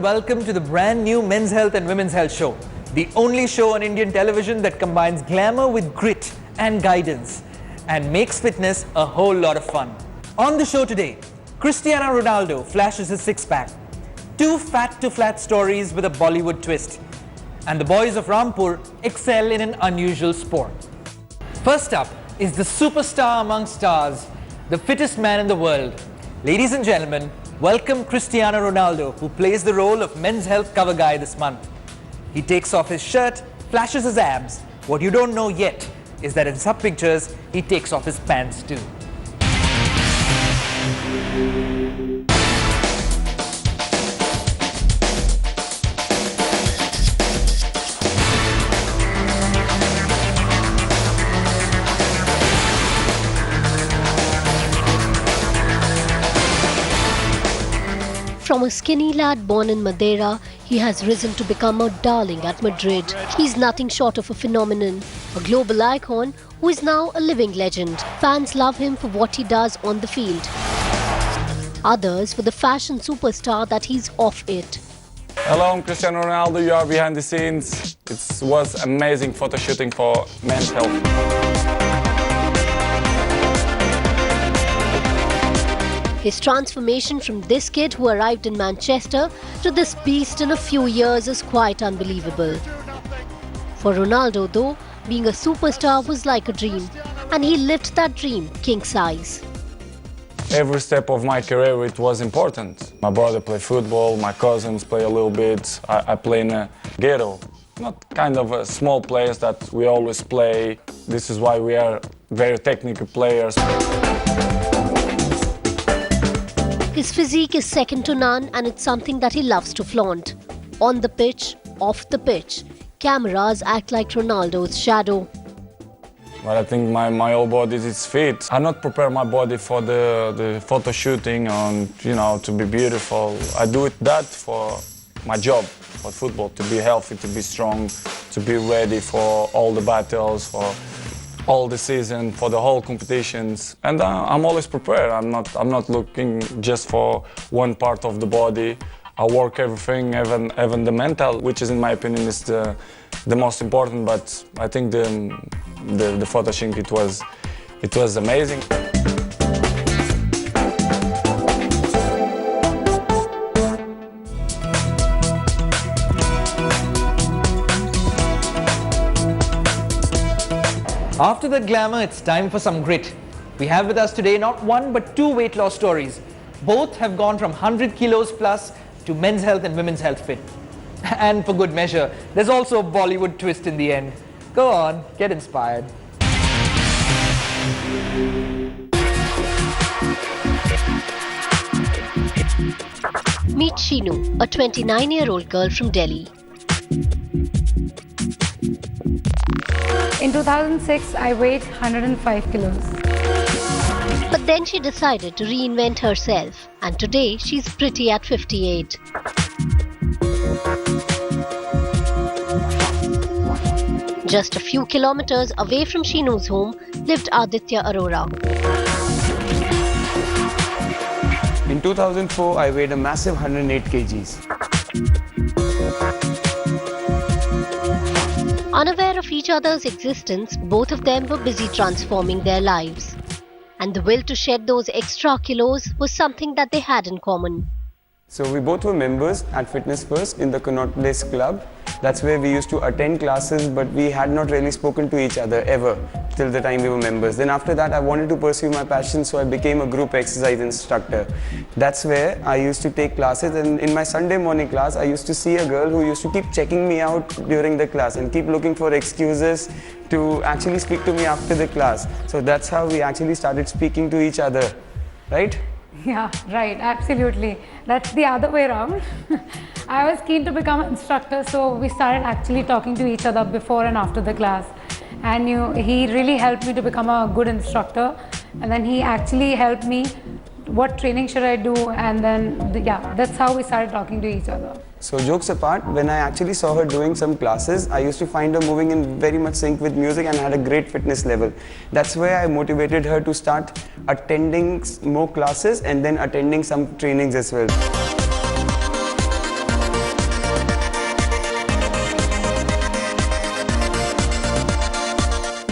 and welcome to the brand new Men's Health and Women's Health show. The only show on Indian television that combines glamour with grit and guidance and makes fitness a whole lot of fun. On the show today, Cristiano Ronaldo flashes his six-pack, two fat-to-flat stories with a Bollywood twist, and the boys of Rampur excel in an unusual sport. First up is the superstar among stars, the fittest man in the world. Ladies and gentlemen, welcome Cristiano Ronaldo, who plays the role of Men's Health cover guy this month. He takes off his shirt, flashes his abs. What you don't know yet is that in some pictures, he takes off his pants too. From a skinny lad born in Madeira, he has risen to become a darling at Madrid. He's nothing short of a phenomenon, a global icon who is now a living legend. Fans love him for what he does on the field. Others for the fashion superstar that he's off it. Hello, I'm Cristiano Ronaldo. You are behind the scenes. It was amazing photo shooting for Men's Health. His transformation from this kid who arrived in Manchester to this beast in a few years is quite unbelievable. For Ronaldo though, being a superstar was like a dream, and he lived that dream king size. Every step of my career it was important. My brother played football, my cousins play a little bit. I play in a ghetto. Not kind of a small players that we always play. This is why we are very technical players. His physique is second to none, and it's something that he loves to flaunt. On the pitch, off the pitch, cameras act like Ronaldo's shadow. But I think my whole body is fit. I not prepare my body for the photo shooting and, to be beautiful. I do that for my job, for football, to be healthy, to be strong, to be ready for all the battles, for all the season, for the whole competitions. And I'm always prepared. I'm not looking just for one part of the body. I work everything, even the mental, which is in my opinion is the most important. But I think the photo shoot it was amazing. After the glamour, it's time for some grit. We have with us today not one but two weight loss stories. Both have gone from 100 kilos plus to Men's Health and Women's Health fit. And for good measure, there's also a Bollywood twist in the end. Go on, get inspired. Meet Sheenu, a 29-year-old girl from Delhi. In 2006, I weighed 105 kilos. But then she decided to reinvent herself, and today she's pretty at 58. Just a few kilometers away from Sheenu's home lived Aditya Arora. In 2004, I weighed a massive 108 kgs. Unaware of each other's existence, both of them were busy transforming their lives. And the will to shed those extra kilos was something that they had in common. So we both were members at Fitness First in the Connaught Place Club. That's where we used to attend classes, but we had not really spoken to each other ever till the time we were members. Then after that, I wanted to pursue my passion, so I became a group exercise instructor. That's where I used to take classes, and in my Sunday morning class, I used to see a girl who used to keep checking me out during the class and keep looking for excuses to actually speak to me after the class. So that's how we actually started speaking to each other, right? Yeah, right, absolutely. That's the other way around. I was keen to become an instructor, so we started actually talking to each other before and after the class. And he really helped me to become a good instructor. And then he actually helped me, what training should I do? And then, that's how we started talking to each other. So jokes apart, when I actually saw her doing some classes, I used to find her moving in very much sync with music and had a great fitness level. That's where I motivated her to start attending more classes and then attending some trainings as well.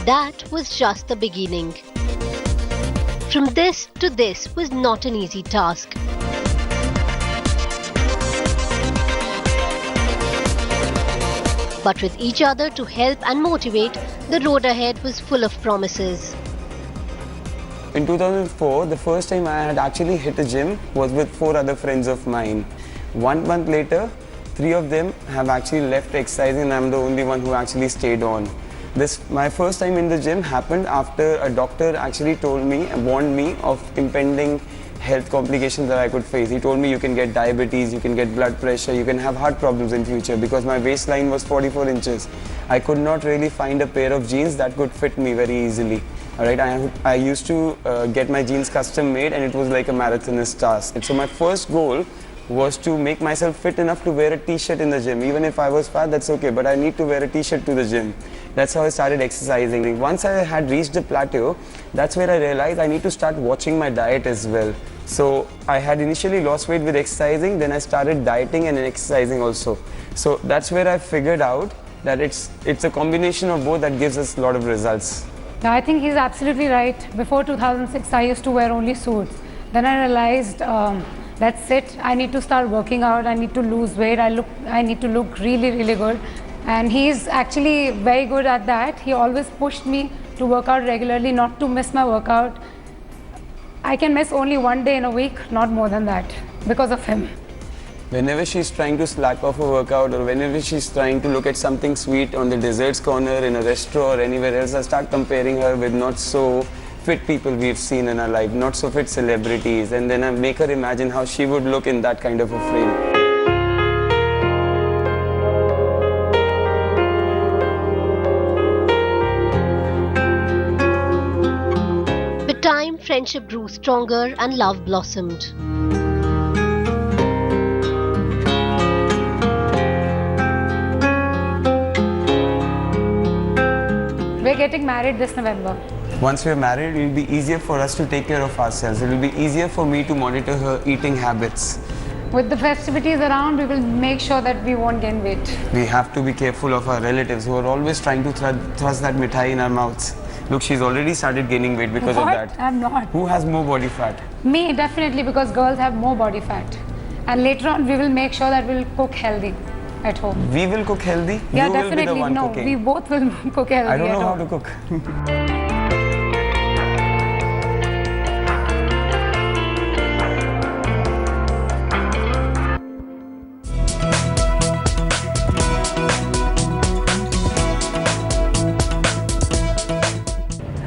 that was just the beginning. From this to this was not an easy task. But with each other to help and motivate, the road ahead was full of promises. In 2004, the first time I had actually hit a gym was with 4 other friends of mine. 1 month later, 3 of them have actually left exercising and I'm the only one who actually stayed on. My first time in the gym happened after a doctor actually warned me of impending health complications that I could face. He told me you can get diabetes, you can get blood pressure, you can have heart problems in future because my waistline was 44 inches. I could not really find a pair of jeans that could fit me very easily. Alright, I used to get my jeans custom made and it was like a marathonist task. And so my first goal was to make myself fit enough to wear a t-shirt in the gym. Even if I was fat, that's okay, but I need to wear a t-shirt to the gym. That's how I started exercising. Once I had reached a plateau, that's where I realized I need to start watching my diet as well. So I had initially lost weight with exercising, then I started dieting and exercising also. So that's where I figured out that it's a combination of both that gives us a lot of results. Yeah, I think he's absolutely right. Before 2006, I used to wear only suits. Then I realized that's it. I need to start working out. I need to lose weight. I need to look really, really good. And he's actually very good at that. He always pushed me to work out regularly, not to miss my workout. I can miss only 1 day in a week, not more than that, because of him. Whenever she's trying to slack off a workout or whenever she's trying to look at something sweet on the desserts corner in a restaurant or anywhere else, I start comparing her with not so fit people we've seen in our life, not so fit celebrities, and then I make her imagine how she would look in that kind of a frame. With time, friendship grew stronger and love blossomed. We're getting married this November. Once we're married, it will be easier for us to take care of ourselves. It will be easier for me to monitor her eating habits. With the festivities around, we will make sure that we won't gain weight. We have to be careful of our relatives who are always trying to thrust that mithai in our mouths. Look, she's already started gaining weight because of that. I'm not. Who has more body fat? Me, definitely, because girls have more body fat. And later on, we will make sure that we'll cook healthy at home. We will cook healthy? Yeah, you definitely. will be the one No, cooking. we both will cook healthy. I don't know at how home. to cook.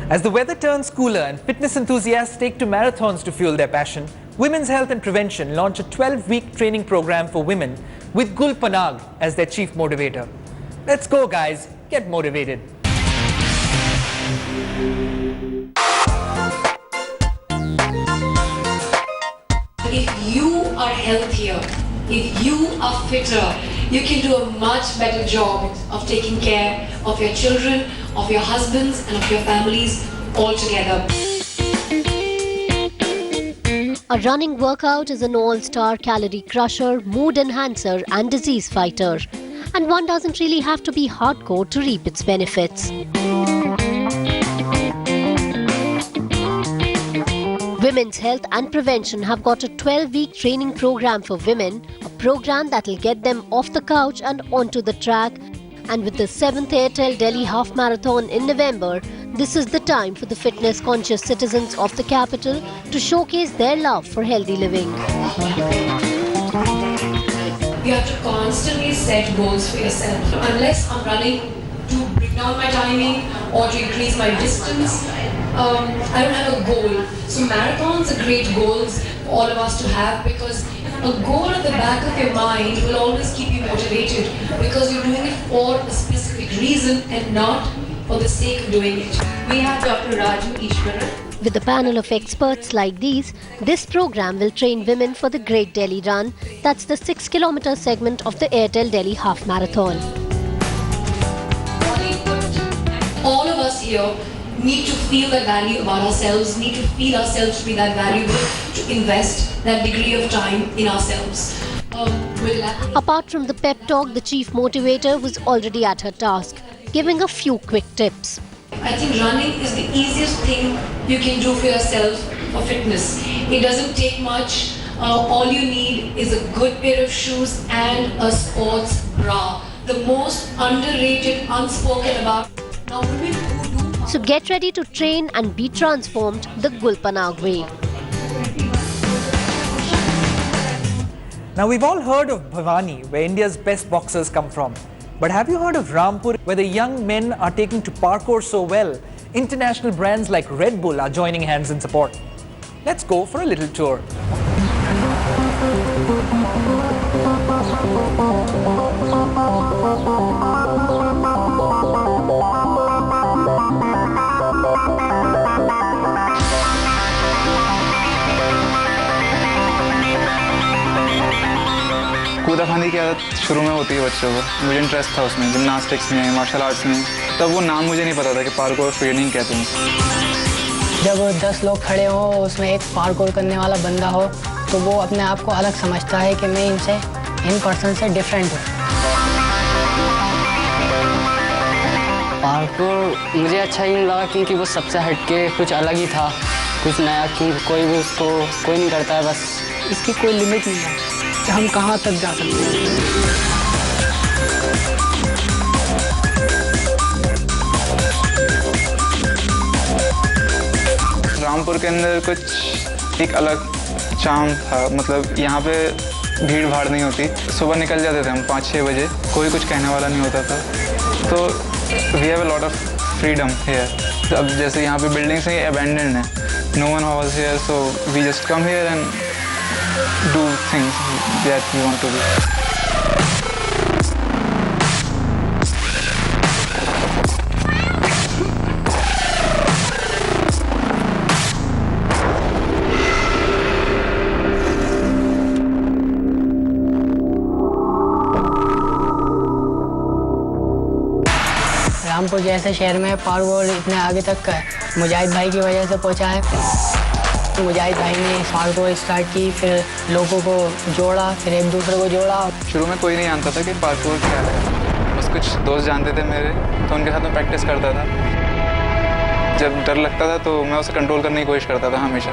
As the weather turns cooler and fitness enthusiasts take to marathons to fuel their passion, Women's Health and Prevention launch a 12-week training program for women with Gul Panag as their chief motivator. Let's go, guys. Get motivated. If you are healthier, if you are fitter, you can do a much better job of taking care of your children, of your husbands and of your families all together. A running workout is an all-star calorie crusher, mood enhancer and disease fighter. And one doesn't really have to be hardcore to reap its benefits. Women's Health and Prevention have got a 12-week training program for women, a program that'll get them off the couch and onto the track. And with the 7th Airtel Delhi Half Marathon in November, this is the time for the fitness-conscious citizens of the capital to showcase their love for healthy living. You have to constantly set goals for yourself. Unless I'm running to bring down my timing or to increase my distance, I don't have a goal. So marathons are great goals for all of us to have, because a goal at the back of your mind will always keep you motivated, because you're doing it for a specific reason and not for the sake of doing it. We have Dr. Raju Ishwaran. With a panel of experts like these, this program will train women for the Great Delhi Run. That's the 6-kilometer segment of the Airtel Delhi Half Marathon. All of us here need to feel that value about ourselves, need to feel ourselves to be that valuable, to invest that degree of time in ourselves. Apart from the pep talk, the chief motivator was already at her task, giving a few quick tips. I think running is the easiest thing you can do for yourself for fitness. It doesn't take much. All you need is a good pair of shoes and a sports bra. The most underrated, unspoken about. Now, women who do. So get ready to train and be transformed the Gulpanag way. Now, we've all heard of Bhavani, where India's best boxers come from. But have you heard of Rampur, where the young men are taking to parkour so well? International brands like Red Bull are joining hands in support. Let's go for a little tour. कूदाफांदी की आदत शुरू में होती है बच्चों को। मुझे interest था उसमें, जिम्नास्टिक्स में, मार्शल आर्ट्स में। तब वो नाम मुझे नहीं पता था कि पार्कोर ट्रेनिंग कहते हैं। जब 10 लोग खड़े हो, उसमें एक पार्कोर करने वाला बंदा हो, तो वो अपने आप को अलग समझता है कि मैं इन पर्सन से डिफरेंट हूँ। पार्कोर मुझे अच्छा ही नहीं लगा क्योंकि वो सबसे हटके कुछ अलग ही था, कुछ नया, क्योंकि कोई भी उसको कोई नहीं करता है। बस इसकी कोई लिमिट नहीं है कि हम कहाँ तक जा सकते हैं। रामपुर के अंदर कुछ एक अलग चार्म था, मतलब यहाँ पे भीड़ भाड़ नहीं होती। सुबह निकल जाते थे हम 5-6 बजे, कोई कुछ कहने वाला नहीं होता था। तो we have a lot of freedom here. अब जैसे यहाँ पे बिल्डिंग्स हैं, अबैंडन्ड है, no one was here, so we just come here and do things that we want to do. Rampur जैसे शहर में पार्कोर इतने आगे तक मुजाहिद भाई की वजह से पहुंचा है। मुजाहिद भाई ने पार्कोर स्टार्ट की, फिर लोगों को जोड़ा, फिर एक दूसरे को जोड़ा। शुरू में कोई नहीं जानता था कि पार्कोर क्या है, बस कुछ दोस्त जानते थे मेरे, तो उनके साथ मैं प्रैक्टिस करता था। जब डर लगता था तो मैं उसे कंट्रोल करने की कोशिश करता था हमेशा।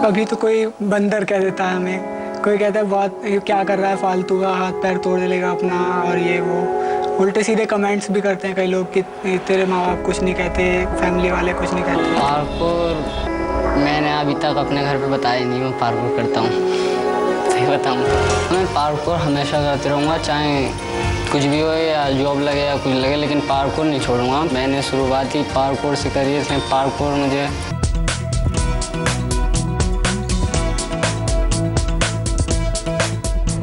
अभी तो कोई बंदर कह देता है हमें, कोई कहता है बहुत क्या कर रहा है फालतू का, हाथ पैर तोड़ लेगा अपना, और ये वो उल्टे सीधे कमेंट्स भी करते हैं कई लोग कि तेरे माँ बाप कुछ नहीं कहते, फैमिली वाले कुछ नहीं कहते। पार्कोर मैंने अभी तक अपने घर पे बताया नहीं, मैं पार्कोर करता हूँ। सही बताऊँ, मैं पार्कोर हमेशा करते रहूँगा, चाहे कुछ भी हो या जॉब लगे या कुछ लगे, लेकिन पार्कोर नहीं छोड़ूंगा। मैंने शुरुआत ही पार्कोर से करी है, इसलिए पार्कोर मुझे।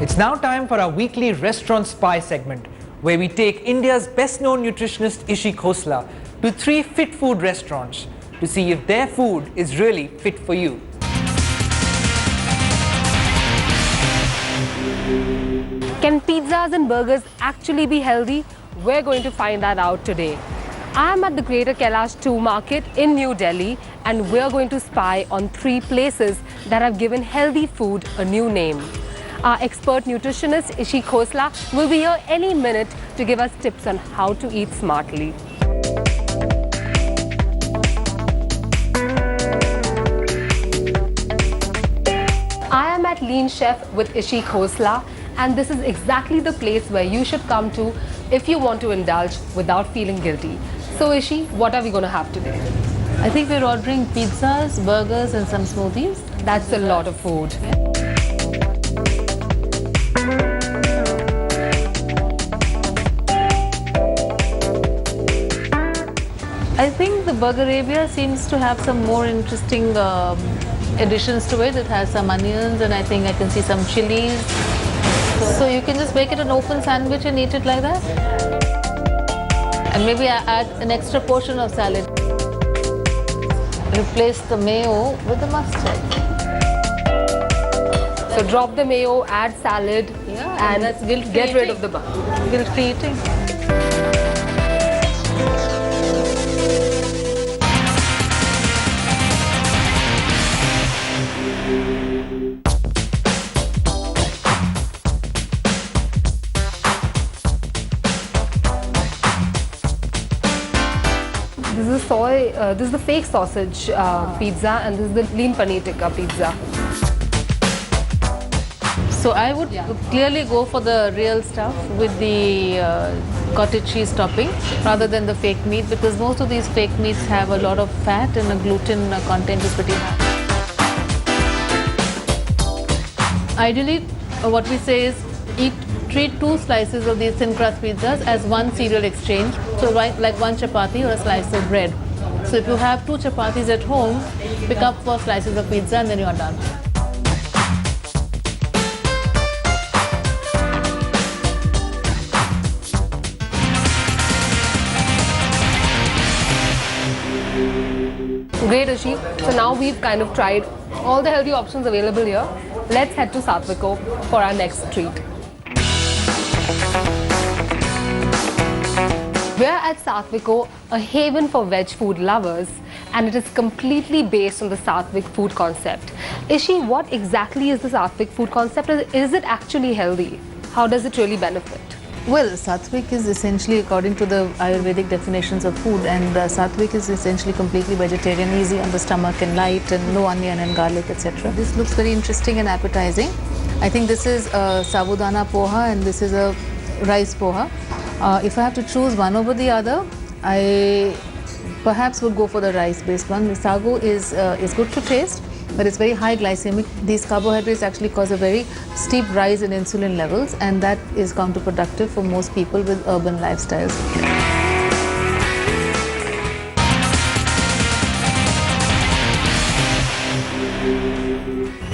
It's now time for our weekly Restaurant Spy segment, where we take India's best-known nutritionist Ishi Khosla to 3 fit food restaurants to see if their food is really fit for you. Can pizzas and burgers actually be healthy? We're going to find that out today. I'm at the Greater Kailash 2 market in New Delhi, and we're going to spy on 3 places that have given healthy food a new name. Our expert nutritionist Ishi Khosla will be here any minute to give us tips on how to eat smartly. I am at Lean Chef with Ishi Khosla, and this is exactly the place where you should come to if you want to indulge without feeling guilty. So Ishi, what are we going to have today? I think we're ordering pizzas, burgers and some smoothies. That's a lot of food. I think the Burgerabia seems to have some more interesting additions to it. It has some onions and I think I can see some chilies. So you can just make it an open sandwich and eat it like that. And maybe add an extra portion of salad. replace the mayo with the mustard. So drop the mayo, add salad, Yeah, and that's guilt-free get rid eating. of the bun. Guilt-free eating. This is the fake sausage pizza, and this is the lean paneer tikka pizza. So I would clearly go for the real stuff with the cottage cheese topping rather than the fake meat, because most of these fake meats have a lot of fat and the gluten content is pretty high. Ideally, what we say is treat 2 slices of these thin crust pizzas as one cereal exchange, so like one chapati or a slice of bread. So if you have 2 chapatis at home, pick up 4 slices of pizza and then you are done. Great, Ashi. So now we've kind of tried all the healthy options available here. Let's head to Satviko for our next treat. We're at Satviko, a haven for veg food lovers, and it is completely based on the Satvik food concept. Ishi, what exactly is the Satvik food concept? Is it actually healthy? How does it really benefit? Well, Satvik is essentially according to the Ayurvedic definitions of food, and Satvik is essentially completely vegetarian, easy on the stomach and light and no onion and garlic, etc. This looks very interesting and appetizing. I think this is a sabudana poha and this is a rice poha. If I have to choose one over the other, I perhaps would go for the rice-based one. The sagu is good to taste, but it's very high glycemic. These carbohydrates actually cause a very steep rise in insulin levels, and that is counterproductive for most people with urban lifestyles.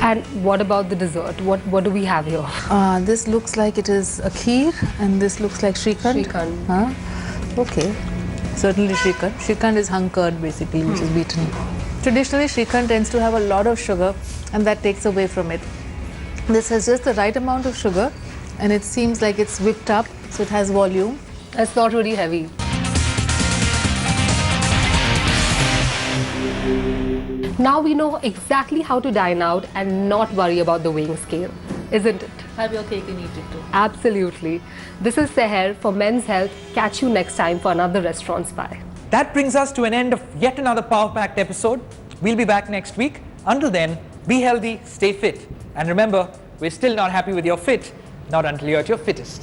And what about the dessert? What do we have here? This looks like it is a kheer, and this looks like Shrikhand. Shrikhand. Okay, certainly Shrikhand. Shrikhand is hung curd basically, which is beaten. Traditionally, Shrikhand tends to have a lot of sugar, and that takes away from it. This has just the right amount of sugar, and it seems like it's whipped up, so it has volume. It's not really heavy. Now we know exactly how to dine out and not worry about the weighing scale, isn't it? Have your cake and eat it too. Absolutely. This is Seher for Men's Health. Catch you next time for another Restaurant Spy. That brings us to an end of yet another power-packed episode. We'll be back next week. Until then, be healthy, stay fit. And remember, we're still not happy with your fit, not until you're at your fittest.